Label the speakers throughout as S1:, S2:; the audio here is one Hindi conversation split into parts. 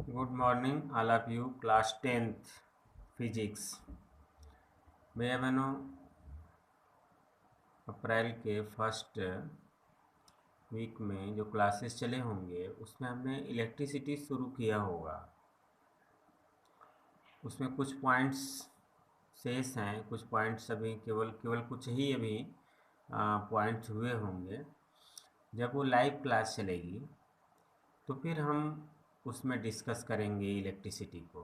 S1: Good morning, all of you. Class 10th Physics। भैया बहनों, अप्रैल के फर्स्ट वीक में जो क्लासेस चले होंगे उसमें हमने इलेक्ट्रिसिटी शुरू किया होगा। उसमें कुछ पॉइंट्स शेष हैं, कुछ पॉइंट्स अभी केवल कुछ ही अभी पॉइंट्स हुए होंगे। जब वो लाइव क्लास चलेगी तो फिर हम उसमें डिस्कस करेंगे इलेक्ट्रिसिटी को।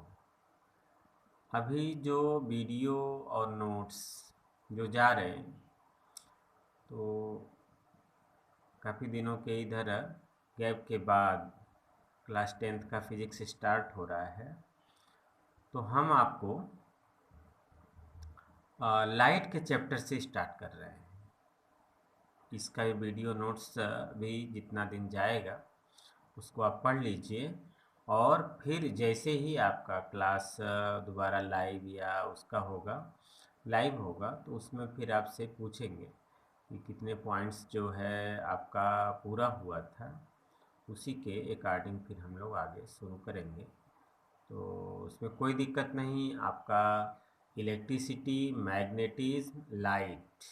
S1: अभी जो वीडियो और नोट्स जो जा रहे हैं, तो काफ़ी दिनों के इधर गैप के बाद क्लास 10th का फिज़िक्स स्टार्ट हो रहा है, तो हम आपको लाइट के चैप्टर से स्टार्ट कर रहे हैं। इसका ये वीडियो नोट्स भी जितना दिन जाएगा उसको आप पढ़ लीजिए, और फिर जैसे ही आपका क्लास दोबारा लाइव या उसका होगा, लाइव होगा, तो उसमें फिर आपसे पूछेंगे कि कितने पॉइंट्स जो है आपका पूरा हुआ था। उसी के अकॉर्डिंग फिर हम लोग आगे शुरू करेंगे। तो उसमें कोई दिक्कत नहीं। आपका इलेक्ट्रिसिटी, मैग्नेटिज्म, लाइट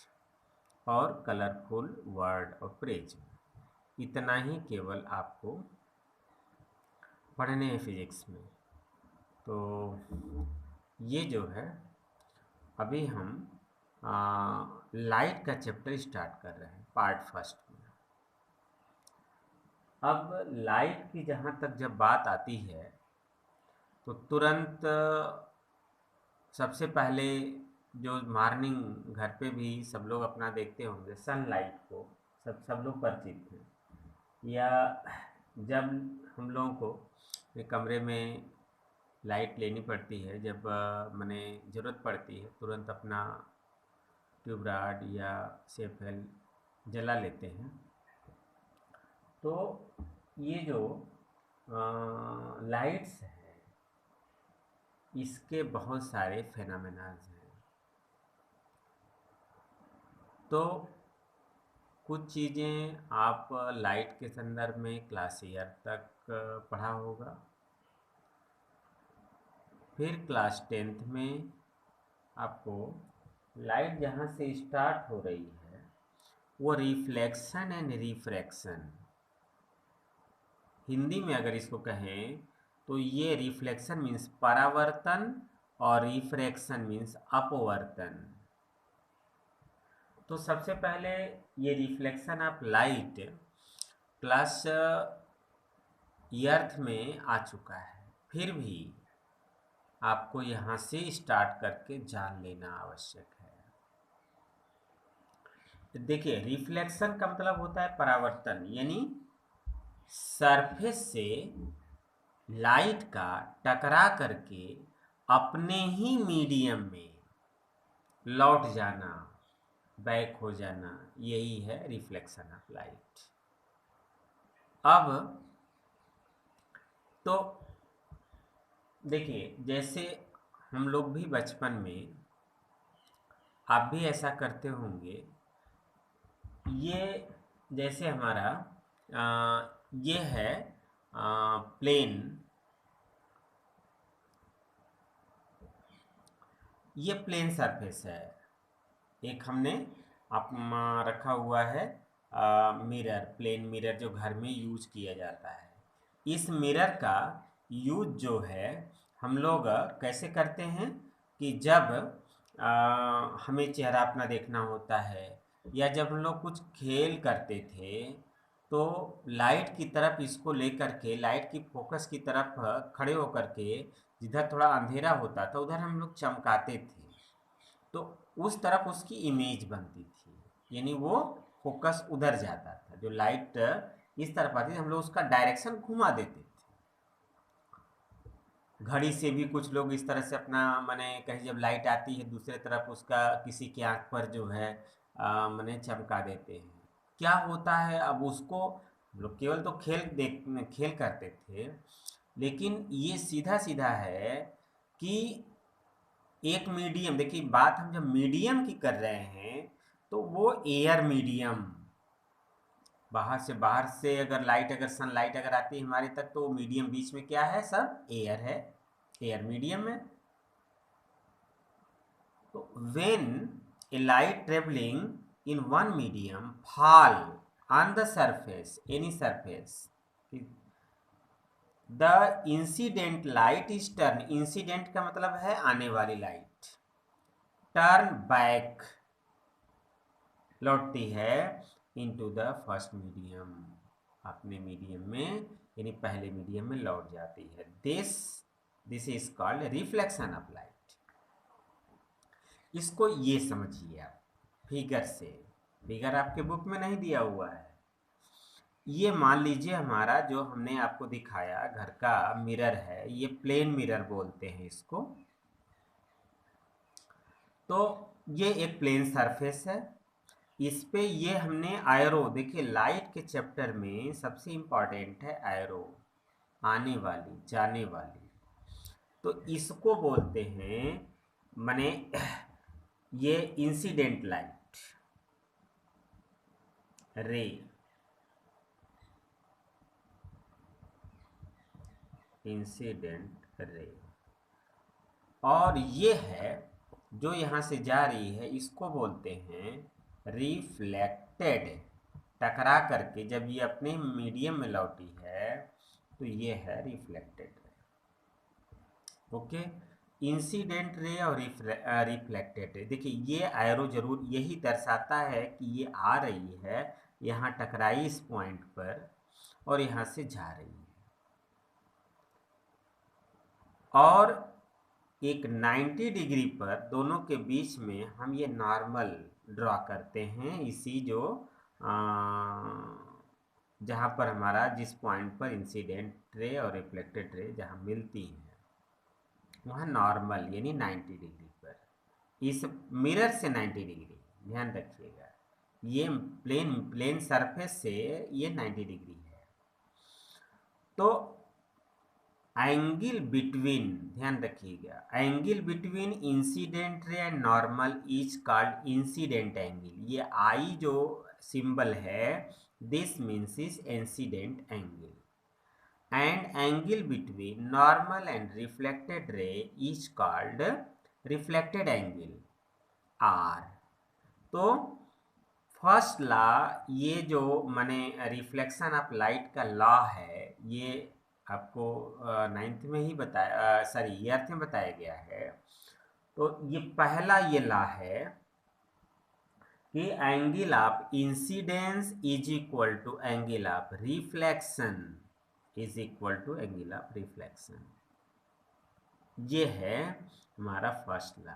S1: और कलरफुल वर्ड और प्रेज, इतना ही केवल आपको पढ़ने हैं फिज़िक्स में। तो ये जो है अभी हम लाइट का चैप्टर स्टार्ट कर रहे हैं पार्ट फर्स्ट में। अब लाइट की जहाँ तक जब बात आती है तो तुरंत सबसे पहले जो मॉर्निंग घर पे भी सब लोग अपना देखते होंगे, सनलाइट को सब लोग परिचित हैं। या जब हम लोगों को एक कमरे में लाइट लेनी पड़ती है, जब मैंने ज़रूरत पड़ती है, तुरंत अपना ट्यूब रॉड या सेफेल जला लेते हैं। तो ये जो लाइट्स हैं, इसके बहुत सारे फेनोमेनाज हैं। तो कुछ चीज़ें आप लाइट के संदर्भ में क्लास ईयर तक पढ़ा होगा। फिर क्लास 10th में आपको लाइट जहाँ से स्टार्ट हो रही है वो रिफ्लेक्शन एंड रिफ्रैक्शन, हिंदी में अगर इसको कहें तो ये रिफ्लेक्शन मीन्स परावर्तन और रिफ्रैक्शन मीन्स अपवर्तन। तो सबसे पहले ये रिफ्लेक्शन ऑफ लाइट क्लास अर्थ में आ चुका है, फिर भी आपको यहाँ से स्टार्ट करके जान लेना आवश्यक है। देखिए, रिफ्लेक्शन का मतलब होता है परावर्तन, यानी सरफेस से लाइट का टकरा करके अपने ही मीडियम में लौट जाना, बैक हो जाना, यही है रिफ्लेक्शन ऑफ लाइट। अब तो देखिए, जैसे हम लोग भी बचपन में, आप भी ऐसा करते होंगे। ये जैसे हमारा ये है प्लेन, ये प्लेन सरफेस है। एक हमने रखा हुआ है मिरर, प्लेन मिरर जो घर में यूज किया जाता है। इस मिरर का यूज जो है हम लोग कैसे करते हैं कि जब हमें चेहरा अपना देखना होता है, या जब हम लोग कुछ खेल करते थे, तो लाइट की तरफ इसको लेकर के, लाइट की फोकस की तरफ खड़े होकर के जिधर थोड़ा अंधेरा होता था उधर हम लोग चमकाते थे, तो उस तरफ उसकी इमेज बनती थी, यानी वो फोकस उधर जाता था। जो लाइट इस तरफ आती थी, हम लोग उसका डायरेक्शन घुमा देते थे। घड़ी से भी कुछ लोग इस तरह से अपना, माने कहीं जब लाइट आती है दूसरे तरफ उसका किसी की आंख पर जो है माने चमका देते हैं। क्या होता है, अब उसको लोग केवल तो खेल करते थे, लेकिन ये सीधा सीधा है कि एक मीडियम, देखिए बात हम जब मीडियम की कर रहे हैं तो वो एयर मीडियम, बाहर से अगर लाइट, अगर सनलाइट अगर आती है हमारे तक, तो मीडियम बीच में क्या है, सब एयर है, एयर मीडियम है। तो when a light travelling in one medium fall on the surface, any surface, the incident light is turn, incident का मतलब है आने वाली लाइट, टर्न बैक, लौटती है इनटू द फर्स्ट मीडियम, अपने मीडियम में, यानी पहले मीडियम में लौट जाती है। This is called reflection of light. इसको ये समझिए आप फिगर से, फिगर आपके बुक में नहीं दिया हुआ है। ये मान लीजिए हमारा जो हमने आपको दिखाया घर का मिरर है, ये प्लेन मिरर बोलते हैं इसको। तो ये एक प्लेन सरफेस है, इस पे ये हमने एरो, देखिए लाइट के चैप्टर में सबसे इम्पॉर्टेंट है एरो, आने वाली जाने वाली। तो इसको बोलते हैं माने ये इंसिडेंट लाइट रे, इंसिडेंट रे। और ये है जो यहाँ से जा रही है, इसको बोलते हैं रिफ्लेक्टेड, टकरा करके जब ये अपने मीडियम में लौटी है तो ये है reflected ray. Okay, incident ray और रिफ्लेक्टेड रे। देखिए ये एरो जरूर यही दर्शाता है कि ये आ रही है, यहाँ टकराई इस पॉइंट पर और यहाँ से जा रही है। और एक 90 डिग्री पर दोनों के बीच में हम ये नॉर्मल ड्रॉ करते हैं, इसी जो जहाँ पर हमारा जिस पॉइंट पर इंसिडेंट रे और रिफ्लेक्टेड रे जहाँ मिलती है वहाँ नॉर्मल यानी 90 डिग्री पर, इस मिरर से 90 डिग्री, ध्यान रखिएगा, ये प्लेन सरफेस से ये 90 डिग्री है। तो एंगल बिटवीन, ध्यान रखिएगा, angle between incident ray and normal is called incident angle. ये आई जो सिंबल है, this means is incident angle. And angle between normal and reflected ray is called reflected angle, R. तो फर्स्ट लॉ, ये जो माने रिफ्लेक्शन ऑफ लाइट का लॉ है, ये आपको 9th में ही बताया, सॉरी 8th में बताया गया है। तो ये पहला ये लॉ है कि angle of incidence is equal to angle of reflection is equal to angle of reflection. ये है हमारा फर्स्ट लॉ।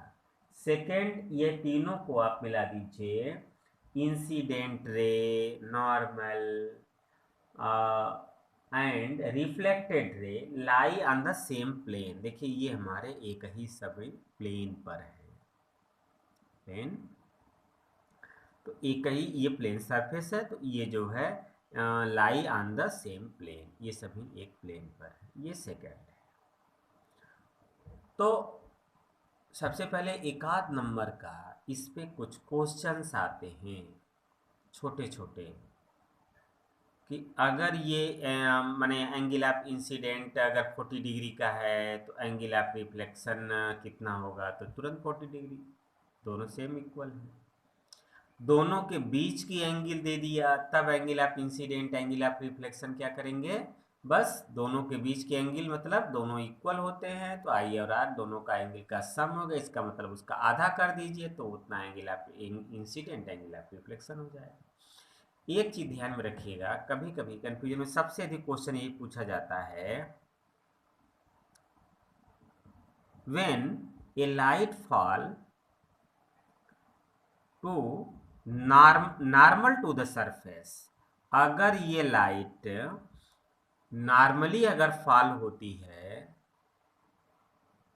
S1: सेकेंड, ये तीनों को आप मिला दीजिए, incident ray, normal and reflected ray lie on the same plane. देखिए ये हमारे एक ही सभी प्लेन पर है, प्लेन, तो एक ही ये प्लेन सरफेस है, तो ये जो है lie on the same plane, ये सभी एक प्लेन पर है। ये सेकेंड है। तो सबसे पहले एकाध नंबर का इस पे कुछ क्वेश्चंस आते हैं छोटे छोटे, कि अगर ये माने एंगल ऑफ इंसिडेंट अगर 40 डिग्री का है तो एंगल ऑफ रिफ्लेक्शन कितना होगा, तो तुरंत 40 डिग्री, दोनों सेम इक्वल है। दोनों के बीच की एंगल दे दिया, तब angle of incident angle of reflection क्या करेंगे, बस दोनों के बीच के एंगल मतलब दोनों इक्वल होते हैं, तो आई और आर दोनों का एंगल का सम होगा, इसका मतलब उसका आधा कर दीजिए तो उतना angle of incident angle of reflection हो जाएगा। एक चीज ध्यान में रखिएगा, कभी कभी कंफ्यूजन में सबसे अधिक क्वेश्चन यही पूछा जाता है, when a light fall to normal to the surface, अगर ये लाइट नॉर्मली अगर फॉल होती है,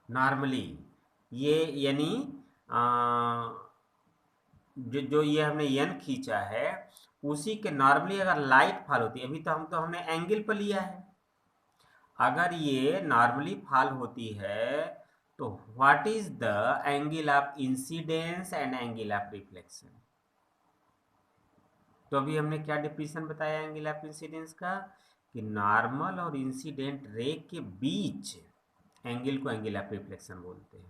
S1: नॉर्मली ये यानी जो ये हमने एन खींचा है उसी के नॉर्मली अगर लाइट फॉल होती है, अभी तो हमने एंगल पर लिया है, अगर ये नॉर्मली फॉल होती है तो what is the angle of incidence and angle of reflection. तो अभी हमने क्या डेफिनेशन बताया एंगल ऑफ इंसिडेंस का, कि नॉर्मल और इंसिडेंट रे के बीच एंगल को एंगल ऑफ रिफ्लेक्शन बोलते हैं।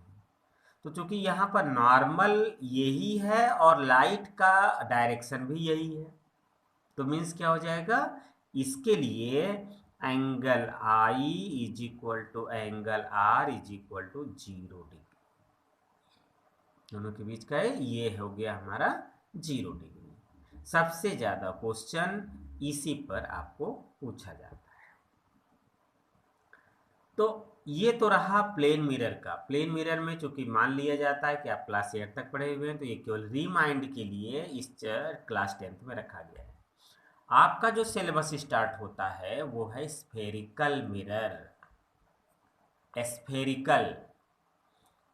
S1: तो चूंकि यहाँ पर नॉर्मल यही है और लाइट का डायरेक्शन भी यही है, तो मीन्स क्या हो जाएगा, इसके लिए angle I is equal to angle R is equal to 0 degree. दोनों के बीच का है, ये हो गया हमारा 0 डिग्री। सबसे ज़्यादा क्वेश्चन इसी पर आपको पूछा जाता है। तो ये तो रहा प्लेन मिरर का। प्लेन मिरर में चूंकि मान लिया जाता है कि आप क्लास 8 तक पढ़े हुए हैं, तो ये केवल रिमाइंड के लिए इस क्लास 10th में रखा गया है। आपका जो सिलेबस स्टार्ट होता है वो है स्फेरिकल मिरर। स्फेरिकल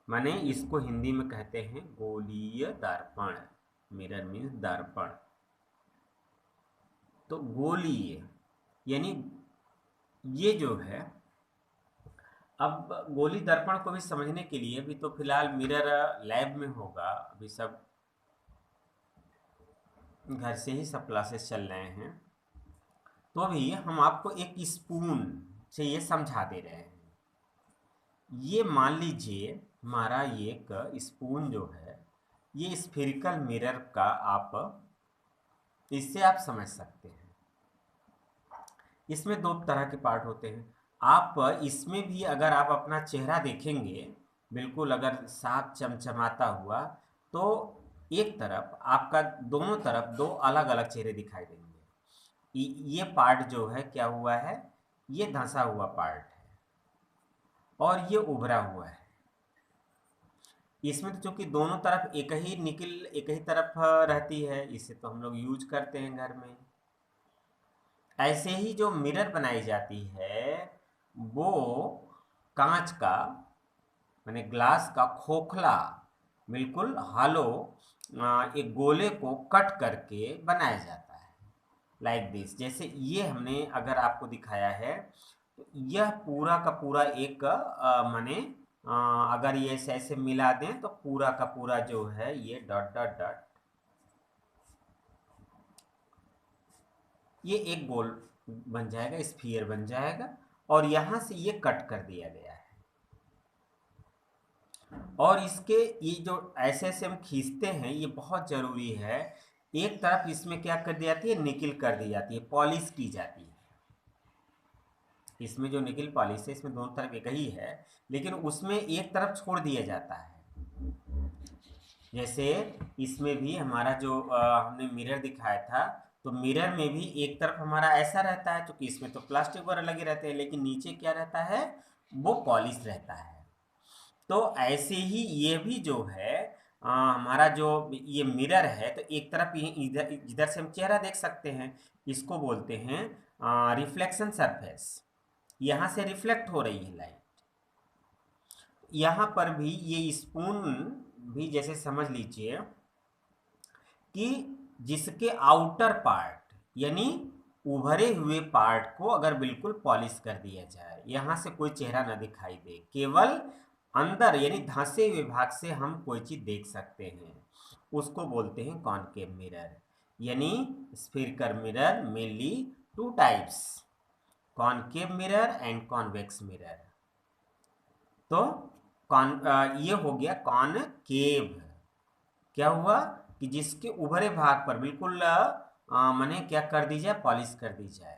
S1: माने इसको हिंदी में कहते हैं गोलीय दर्पण। मिरर मीन्स दर्पण। तो गोलीय यानी ये जो है, अब गोली दर्पण को भी समझने के लिए अभी तो फिलहाल मिरर लैब में होगा, अभी सब घर से ही सब क्लासेस चल रहे हैं, तो अभी हम आपको एक स्पून से ये समझा दे रहे हैं। ये मान लीजिए हमारा ये एक स्पून जो है, ये स्फेरिकल मिरर का आप इससे आप समझ सकते हैं। इसमें दो तरह के पार्ट होते हैं। आप इसमें भी अगर आप अपना चेहरा देखेंगे बिल्कुल अगर साफ चमचमाता हुआ, तो एक तरफ आपका दोनों तरफ दो अलग अलग चेहरे दिखाई देंगे। ये पार्ट जो है क्या हुआ है, ये धंसा हुआ पार्ट है और ये उभरा हुआ है। इसमें तो चूंकि दोनों तरफ एक ही निकल एक ही तरफ रहती है, इसे तो हम लोग यूज करते हैं घर में। ऐसे ही जो मिरर बनाई जाती है वो कांच का माने ग्लास का खोखला बिल्कुल हालो एक गोले को कट करके बनाया जाता है लाइक दिस। जैसे ये हमने अगर आपको दिखाया है, तो यह पूरा का पूरा एक माने अगर ये ऐसे मिला दें तो पूरा का पूरा जो है ये डॉट डॉट डॉट, ये एक गोल बन जाएगा, स्फीयर बन जाएगा, और यहां से ये कट कर दिया गया है। और इसके ये जो ऐसे हम खींचते हैं ये बहुत जरूरी है। एक तरफ इसमें क्या कर दी जाती है, निकिल कर दी जाती है, पॉलिश की जाती है। इसमें जो निकिल पॉलिश है इसमें दोनों तरफ एक ही है, लेकिन उसमें एक तरफ छोड़ दिया जाता है। जैसे इसमें भी हमारा जो हमने मिरर दिखाया था, तो मिरर में भी एक तरफ हमारा ऐसा रहता है, क्योंकि इसमें तो प्लास्टिक वगैरह लगे रहते हैं, लेकिन नीचे क्या रहता है, वो पॉलिश रहता है। तो ऐसे ही ये भी जो है हमारा जो ये मिरर है, तो एक तरफ इधर इधर से हम चेहरा देख सकते हैं, इसको बोलते हैं रिफ्लेक्शन सरफेस। यहाँ से रिफ्लेक्ट हो रही है लाइट। यहाँ पर भी ये स्पून भी जैसे समझ लीजिए कि जिसके आउटर पार्ट यानी उभरे हुए पार्ट को अगर बिल्कुल पॉलिश कर दिया जाए, यहाँ से कोई चेहरा ना दिखाई दे, केवल अंदर यानी धंसे हुए भाग से हम कोई चीज देख सकते हैं, उसको बोलते हैं कॉनकेव मिरर। यानी spherical mirror mainly two types, concave mirror and convex mirror. तो ये हो गया कॉनकेव, क्या हुआ कि जिसके उभरे भाग पर बिल्कुल माने क्या कर दी जाए, पॉलिश कर दी जाए।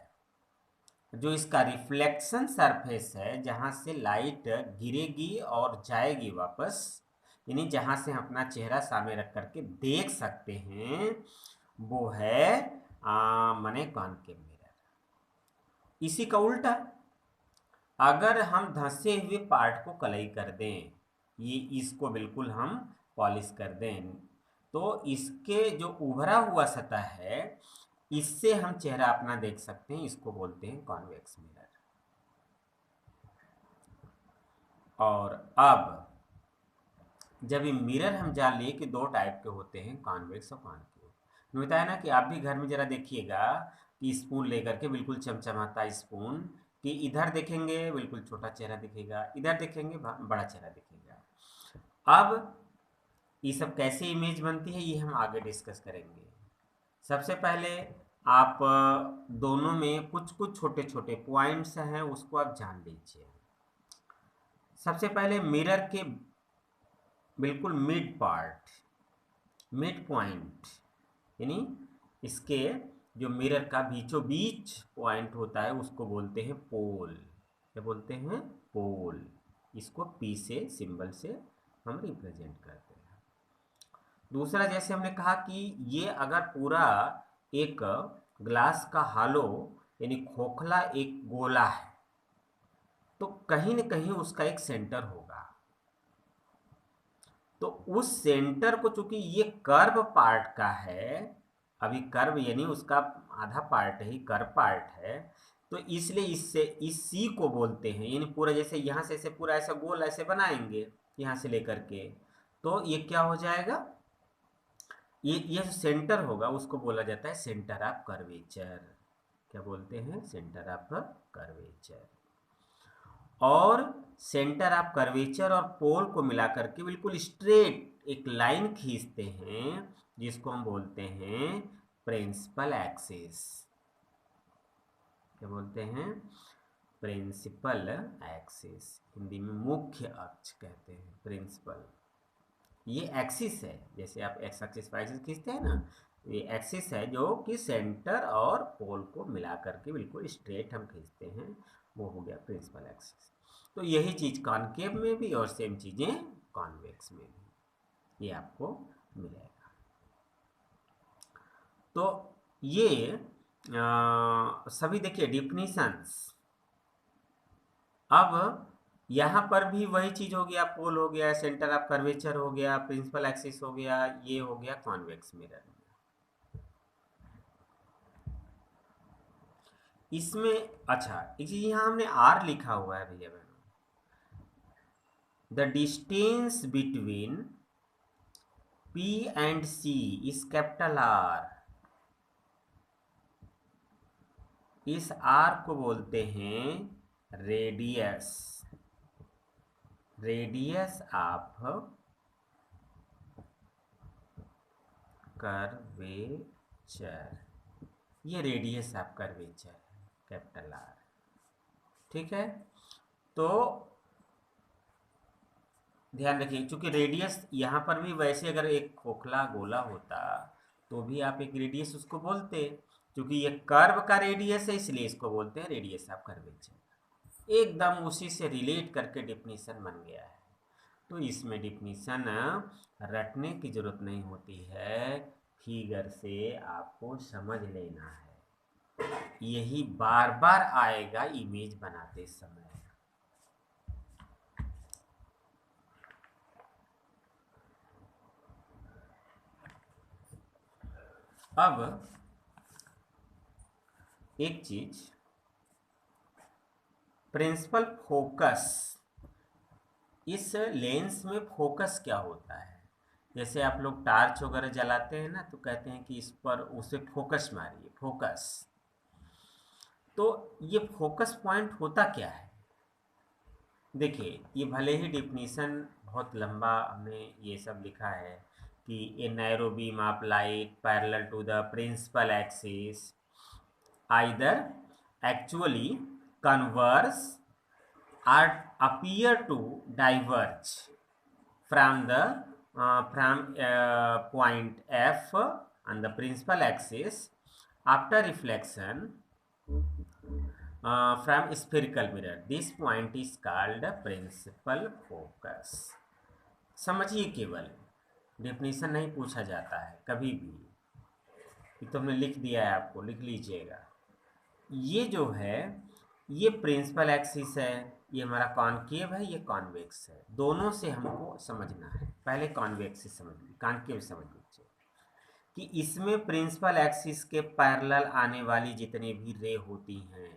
S1: जो इसका रिफ्लेक्शन सरफेस है, जहां से लाइट गिरेगी और जाएगी वापस, यानी जहां से हम अपना चेहरा सामने रख करके देख सकते हैं, वो है माने कॉनकेव मिरर। इसी का उल्टा, अगर हम धंसे हुए पार्ट को कलई कर दें, ये इसको बिल्कुल हम पॉलिश कर दें, तो इसके जो उभरा हुआ सतह है इससे हम चेहरा अपना देख सकते हैं, इसको बोलते हैं कॉन्वेक्स मिरर। और अब जब ये मिरर हम जान लिए कि दो टाइप के होते हैं, कॉन्वेक्स और कॉनकेव। बताया ना कि आप भी घर में जरा देखिएगा कि स्पून लेकर के बिल्कुल चमचमाता स्पून, कि इधर देखेंगे बिल्कुल छोटा चेहरा दिखेगा, इधर देखेंगे बड़ा चेहरा दिखेगा। अब ये सब कैसे इमेज बनती है ये हम आगे डिस्कस करेंगे। सबसे पहले आप दोनों में कुछ कुछ छोटे छोटे पॉइंट्स हैं, उसको आप जान लीजिए। सबसे पहले मिरर के बिल्कुल मिड पॉइंट, यानी इसके जो मिरर का बीचों बीच पॉइंट होता है उसको बोलते हैं पोल। क्या बोलते हैं? पोल। इसको पी से सिंबल से हम रिप्रेजेंट करते हैं। दूसरा, जैसे हमने कहा कि ये अगर पूरा एक ग्लास का हालो यानी खोखला एक गोला है तो कहीं न कहीं उसका एक सेंटर होगा। तो उस सेंटर को, चूंकि ये कर्व पार्ट का है, अभी कर्व यानी उसका आधा पार्ट ही कर्व पार्ट है, तो इसलिए इससे इस सी को बोलते हैं, यानी पूरा जैसे यहाँ से ऐसे पूरा ऐसा गोल ऐसे बनाएंगे यहाँ से लेकर के, तो ये क्या हो जाएगा, ये जो सेंटर होगा उसको बोला जाता है सेंटर ऑफ कर्वेचर। क्या बोलते हैं? Centre of curvature. और सेंटर ऑफ कर्वेचर और पोल को मिलाकर के बिल्कुल स्ट्रेट एक लाइन खींचते हैं जिसको हम बोलते हैं प्रिंसिपल एक्सिस। क्या बोलते हैं? Principal axis. हिंदी में मुख्य अक्ष कहते हैं, प्रिंसिपल। ये एक्सिस है, जैसे आप एक्स एक्सिस वाई एक्सिस खींचते हैं ना, ये एक्सिस है जो कि सेंटर और पोल को मिला करके बिल्कुल स्ट्रेट हम खींचते हैं, वो हो गया प्रिंसिपल एक्सिस। तो यही चीज़ कॉनकेव में भी और सेम चीज़ें कॉन्वेक्स में भी ये आपको मिलेगा। तो ये सभी देखिए डिफिनीशंस। अब यहाँ पर भी वही चीज हो गया, पोल हो गया, सेंटर ऑफ कर्वेचर हो गया, प्रिंसिपल एक्सिस हो गया, ये हो गया कॉन्वेक्स मिरर। इसमें अच्छा एक चीज यहाँ हमने आर लिखा हुआ है भैया बहनों, the distance between P and C is capital R. इस आर को बोलते हैं रेडियस, रेडियस ऑफ कर्वेचर। ये रेडियस ऑफ कर्वेचर है, कैपिटल आर। ठीक है, तो ध्यान रखिए, क्योंकि रेडियस यहाँ पर भी वैसे अगर एक खोखला गोला होता तो भी आप एक रेडियस उसको बोलते, क्योंकि ये कर्व का रेडियस है इसलिए इसको बोलते हैं रेडियस ऑफ कर्वेचर। एकदम उसी से रिलेट करके डिफिनीशन बन गया है। तो इसमें डिफिनीशन रटने की जरूरत नहीं होती है, फिगर से आपको समझ लेना है। यही बार बार आएगा इमेज बनाते समय। अब एक चीज, प्रिंसिपल फोकस। इस लेंस में फोकस क्या होता है? जैसे आप लोग टार्च वगैरह जलाते हैं ना, तो कहते हैं कि इस पर उसे फोकस मारिए, फोकस। तो ये फोकस पॉइंट होता क्या है? देखिए, ये भले ही डिफिनीशन बहुत लंबा हमने ये सब लिखा है कि a narrow beam of light parallel to the principal axis either actually converse or appear to diverge from the point F on the principal axis after reflection from spherical mirror. This point is called principal focus. समझिए, केवल डेफिनेशन नहीं पूछा जाता है कभी भी, ये तो हमने लिख दिया है, आपको लिख लीजिएगा। ये जो है ये प्रिंसिपल एक्सिस है, ये हमारा कॉनकेव है, ये कॉन्वेक्स है। दोनों से हमको समझना है। पहले कॉन्वेक्स से समझ लीजिए, कॉनकेव समझ लीजिए कि इसमें प्रिंसिपल एक्सिस के पैरेलल आने वाली जितनी भी रे होती हैं,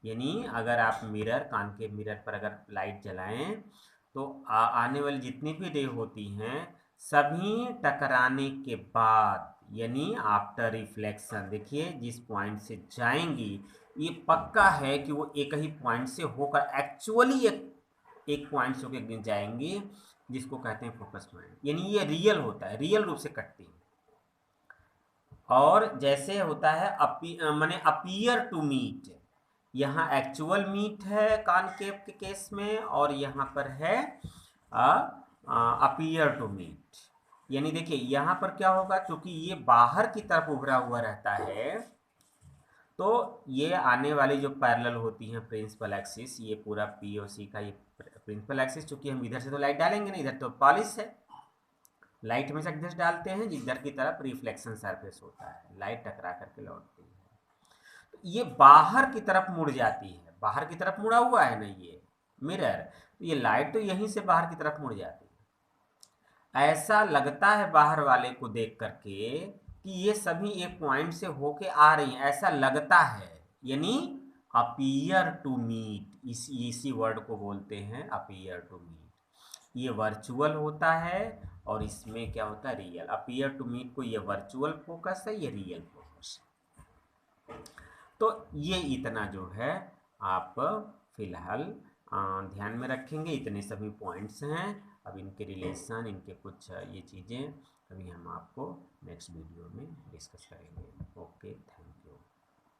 S1: यानी अगर आप मिरर, कॉनकेव मिरर पर अगर लाइट जलाएं तो आने वाली जितनी भी रे होती हैं सभी टकराने के बाद, यानी आफ्टर रिफ्लेक्शन, देखिए जिस पॉइंट से जाएंगी ये पक्का है कि वो एक ही पॉइंट से होकर एक्चुअली एक पॉइंट से होकर जाएंगी, जिसको कहते हैं फोकस पॉइंट, यानी ये रियल होता है, रियल रूप से कटती है। और जैसे होता है माने अपीयर टू मीट, यहाँ एक्चुअल मीट है कॉनकेव के केस में, और यहाँ पर है अपीयर टू मीट। यानी देखिए यहाँ पर क्या होगा, क्योंकि ये बाहर की तरफ उभरा हुआ रहता है, तो ये आने वाली जो पैरेलल होती हैं प्रिंसिपल एक्सिस, ये पूरा पी और सी का ये प्रिंसिपल एक्सिस, चूंकि हम इधर से तो लाइट डालेंगे नहीं, इधर तो पॉलिश है, लाइट में से किधर डालते हैं, जिधर की तरफ रिफ्लेक्शन सरफेस होता है, लाइट टकरा करके लौटती है, तो ये बाहर की तरफ मुड़ जाती है, बाहर की तरफ मुड़ा हुआ है ना ये मिरर, तो ये लाइट तो यहीं से बाहर की तरफ मुड़ जाती है। ऐसा लगता है बाहर वाले को देख करके कि ये सभी एक पॉइंट से होके आ रही हैं, ऐसा लगता है, यानी अपीयर टू मीट, इसी वर्ड को बोलते हैं अपीयर टू मीट। ये वर्चुअल होता है और इसमें क्या होता है, रियल। अपीयर टू मीट को ये वर्चुअल फोकस है, ये रियल फोकस है। तो ये इतना जो है आप फिलहाल ध्यान में रखेंगे, इतने सभी पॉइंट्स हैं। अब इनके रिलेशन, इनके कुछ ये चीज़ें अभी हम आपको नेक्स्ट वीडियो में डिस्कस करेंगे। Okay, thank you.